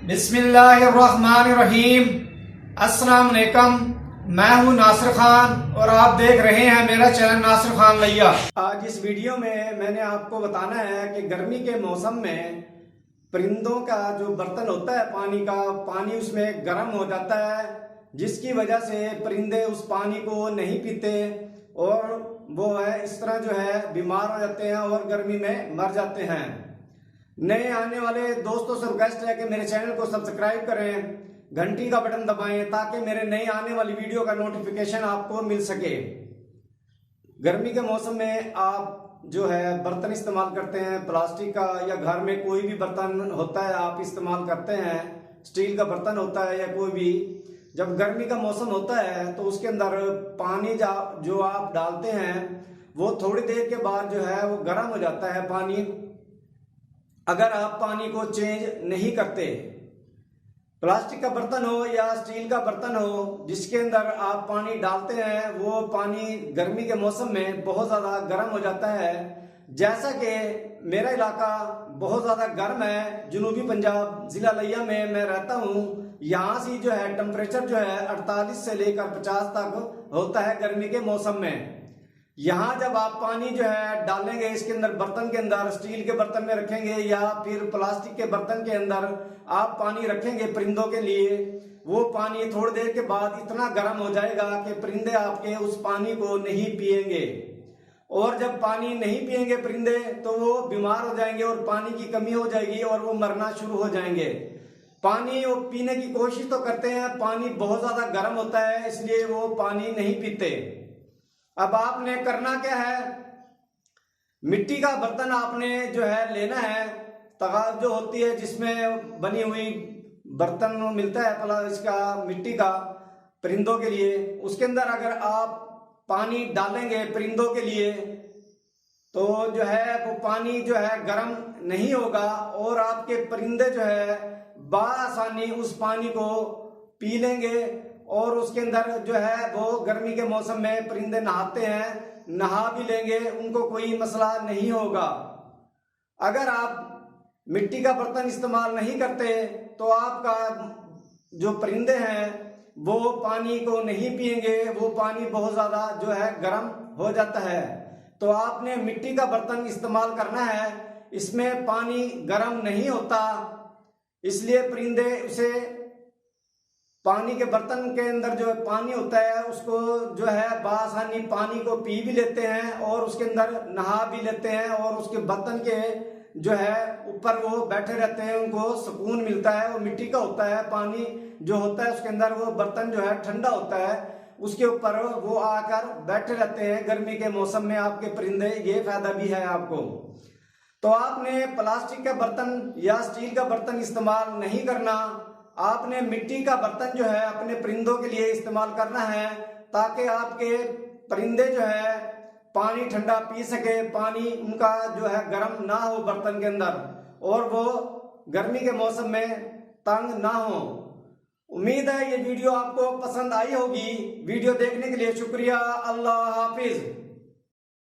बिस्मिल्लाहिर्रहमानिर्रहीम। अस्सलाम वालेकुम। मैं हूं नासिर खान और आप देख रहे हैं मेरा चैनल नासिर खान लैया। आज इस वीडियो में मैंने आपको बताना है कि गर्मी के मौसम में परिंदों का जो बर्तन होता है पानी का, पानी उसमें गर्म हो जाता है, जिसकी वजह से परिंदे उस पानी को नहीं पीते और वो है इस तरह जो है बीमार हो जाते हैं और गर्मी में मर जाते हैं। नए आने वाले दोस्तों से रिक्वेस्ट है कि मेरे चैनल को सब्सक्राइब करें, घंटी का बटन दबाएं ताकि मेरे नए आने वाली वीडियो का नोटिफिकेशन आपको मिल सके। गर्मी के मौसम में आप जो है बर्तन इस्तेमाल करते हैं प्लास्टिक का, या घर में कोई भी बर्तन होता है आप इस्तेमाल करते हैं, स्टील का बर्तन होता है या कोई भी, जब गर्मी का मौसम होता है तो उसके अंदर पानी जो आप डालते हैं वो थोड़ी देर के बाद जो है वो गर्म हो जाता है पानी। अगर आप पानी को चेंज नहीं करते, प्लास्टिक का बर्तन हो या स्टील का बर्तन हो जिसके अंदर आप पानी डालते हैं, वो पानी गर्मी के मौसम में बहुत ज़्यादा गर्म हो जाता है। जैसा कि मेरा इलाका बहुत ज़्यादा गर्म है, जनूबी पंजाब ज़िला लिया में मैं रहता हूँ। यहाँ से जो है टेम्परेचर जो है 48 से लेकर 50 तक होता है गर्मी के मौसम में। यहाँ जब आप पानी जो है डालेंगे इसके अंदर, बर्तन के अंदर, स्टील के बर्तन में रखेंगे या फिर प्लास्टिक के बर्तन के अंदर आप पानी रखेंगे परिंदों के लिए, वो पानी थोड़ी देर के बाद इतना गर्म हो जाएगा कि परिंदे आपके उस पानी को नहीं पिएंगे, और जब पानी नहीं पिएंगे परिंदे तो वो बीमार हो जाएंगे और पानी की कमी हो जाएगी और वो मरना शुरू हो जाएंगे। पानी वो पीने की कोशिश तो करते हैं, पानी बहुत ज्यादा गर्म होता है इसलिए वो पानी नहीं पीते। अब आपने करना क्या है, मिट्टी का बर्तन आपने जो है लेना है, तगार जो होती है जिसमें बनी हुई बर्तन मिलता है पला इसका मिट्टी का परिंदों के लिए, उसके अंदर अगर आप पानी डालेंगे परिंदों के लिए तो जो है वो पानी जो है गर्म नहीं होगा और आपके परिंदे जो है बआसानी उस पानी को पी लेंगे। और उसके अंदर जो है वो गर्मी के मौसम में परिंदे नहाते हैं, नहा भी लेंगे, उनको कोई मसला नहीं होगा। अगर आप मिट्टी का बर्तन इस्तेमाल नहीं करते तो आपका जो परिंदे हैं वो पानी को नहीं पिएंगे, वो पानी बहुत ज्यादा जो है गर्म हो जाता है। तो आपने मिट्टी का बर्तन इस्तेमाल करना है, इसमें पानी गर्म नहीं होता, इसलिए परिंदे उसे पानी के बर्तन के अंदर जो पानी होता है उसको जो है बआसानी पानी को पी भी लेते हैं और उसके अंदर नहा भी लेते हैं और उसके बर्तन के जो है ऊपर वो बैठे रहते हैं, उनको सुकून मिलता है। वो मिट्टी का होता है, पानी जो होता है उसके अंदर वो बर्तन जो है ठंडा होता है, उसके ऊपर वो आकर बैठे रहते हैं गर्मी के मौसम में आपके परिंदे। ये फायदा भी है आपको। तो आपने प्लास्टिक का बर्तन या स्टील का बर्तन इस्तेमाल नहीं करना, आपने मिट्टी का बर्तन जो है अपने परिंदों के लिए इस्तेमाल करना है ताकि आपके परिंदे जो है पानी ठंडा पी सके, पानी उनका जो है गर्म ना हो बर्तन के अंदर और वो गर्मी के मौसम में तंग ना हो। उम्मीद है ये वीडियो आपको पसंद आई होगी। वीडियो देखने के लिए शुक्रिया। अल्लाह हाफिज।